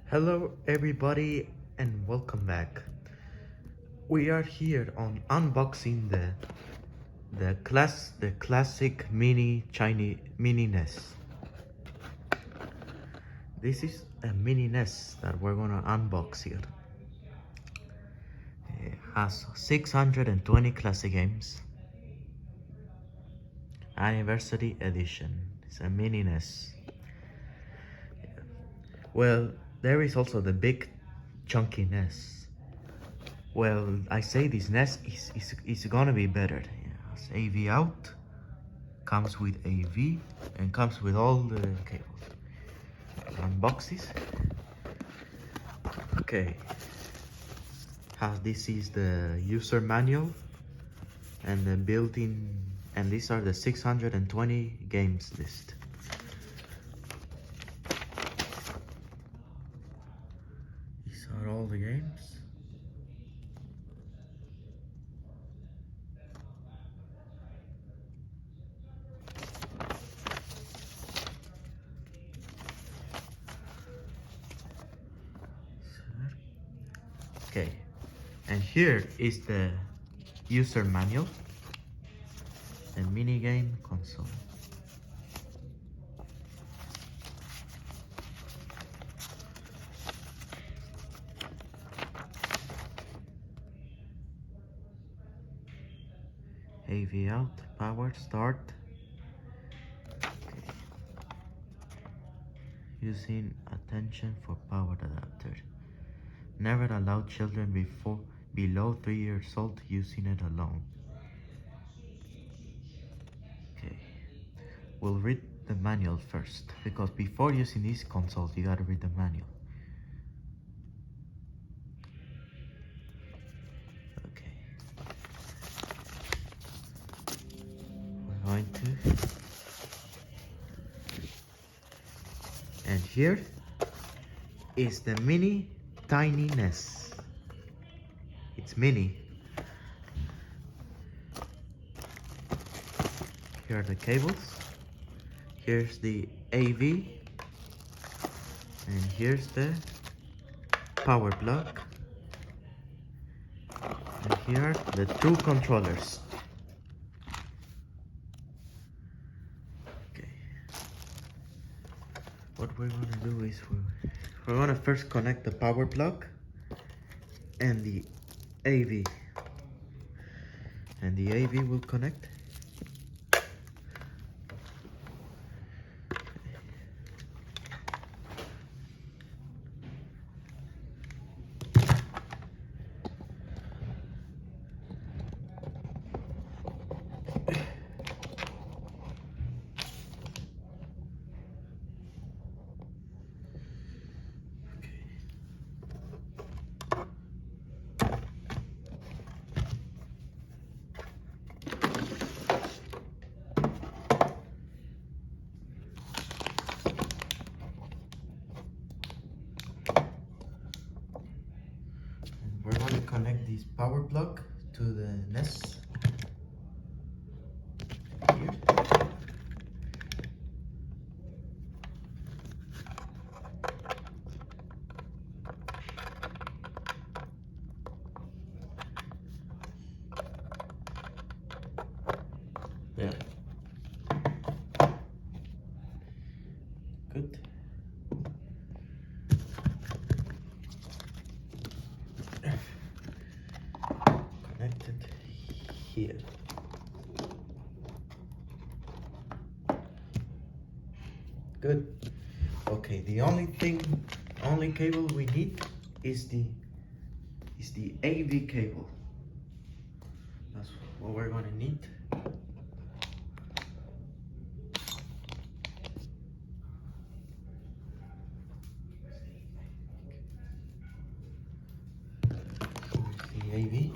Hello everybody and welcome back. We are here on unboxing the classic mini Chinese mini NES. This is a mini NES that we're gonna unbox here. It has 620 classic games. Anniversary edition. It's a mini NES. Well, there is also the big chunky NES. Well, I say this NES is gonna be better. It's AV out, comes with AV, and comes with all the cables. Unboxes. Okay. This is the user manual and the built-in, and these are the 620 games list. These are all the games. Okay, and here is the user manual and minigame console. AV out, power, start. Okay. Using attention for power adapter. Never allow children below 3 years old using it alone. Okay, we'll read the manual first, because before using these consoles, you gotta read the manual. Okay, we're going to, and here is the mini tiny NES. It's mini. Here are the cables. Here's the AV, and here's the power plug, and here are the two controllers. Okay, what we're gonna do is we're gonna first connect the power plug and the AV, and the AV will connect. We're going to connect this power plug to the NES. Here. Yeah. Good. Connected here. Good. Okay, the only cable we need is the AV cable. That's what we're gonna need. Here's the AV.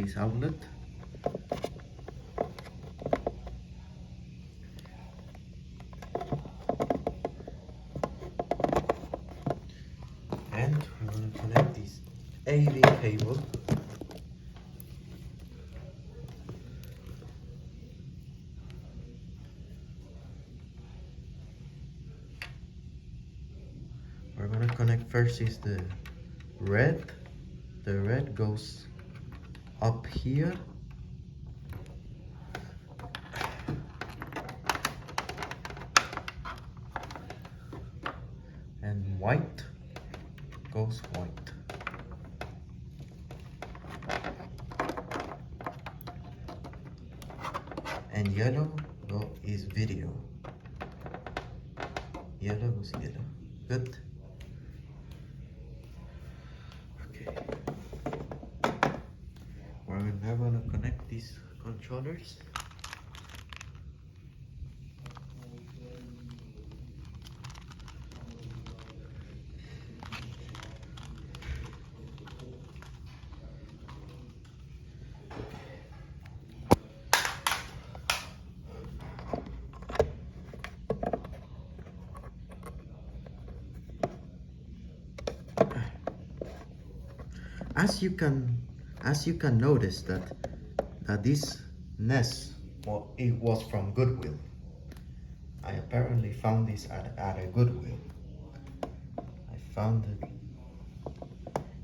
this outlet. And we're going to connect this AV cable. We're going to connect first is the red. The red goes up here. And white goes white. And yellow is video. Yellow is yellow. Good. Okay. We're now gonna connect these controllers. As you can notice that this NES, well, it was from Goodwill. I apparently found this at a Goodwill. I found it,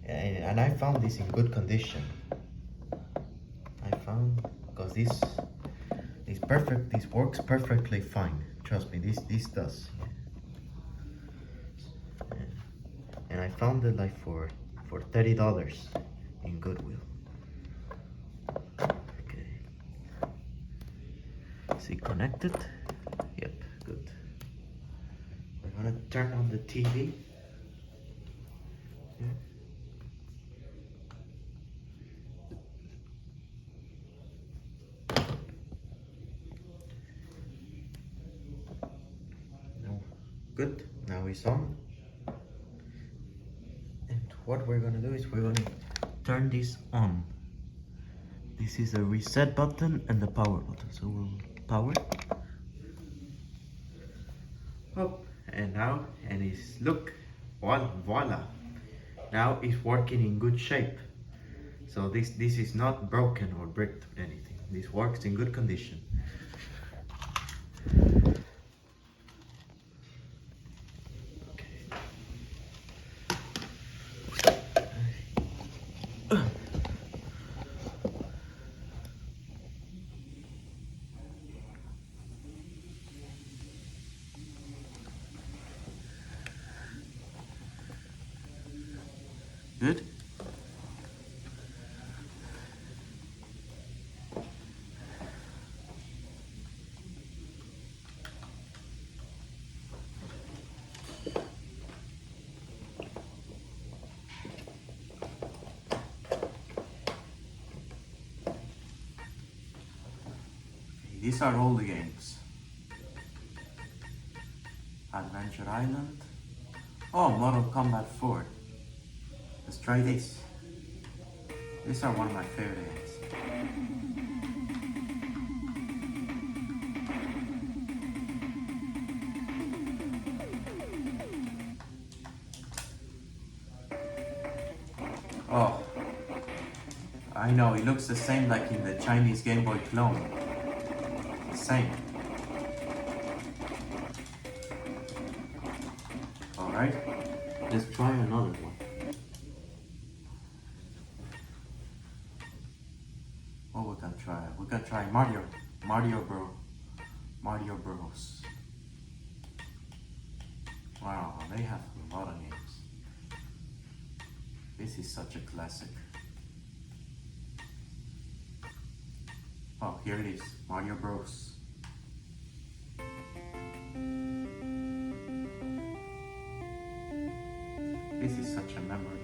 and I found this in good condition. I found because this works perfectly fine. Trust me, this does. And I found it like for $30 in Goodwill. Okay. See, connected? Yep, good. We're gonna turn on the TV. Yeah. No. Good. Now it's on. And what we're gonna do is we're gonna turn this on. This is a reset button and the power button. So we'll power. Up and now, and it's look, voila. Now it's working in good shape. So this is not broken or bricked or anything. This works in good condition. Good. These are all the games. Adventure Island. Oh, Mortal Kombat 4. Let's try this. These are one of my favorite games. Oh, I know, it looks the same like in the Chinese Game Boy clone. The same. Alright, let's try another one. What we can try? We can try Mario Bros. Wow, they have a lot of games. This is such a classic. Oh, here it is, Mario Bros. This is such a memory.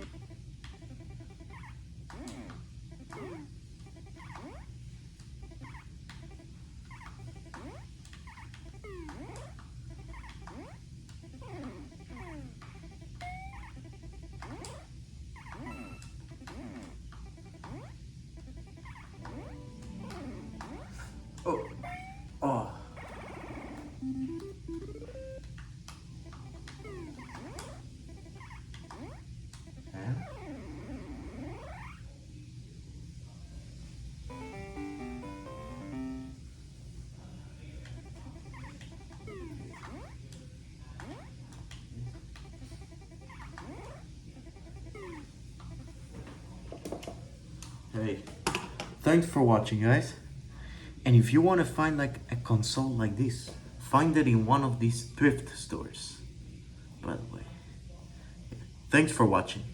hey, thanks for watching, guys. And if you want to find like a console like this, find it in one of these thrift stores, by the way. Thanks for watching.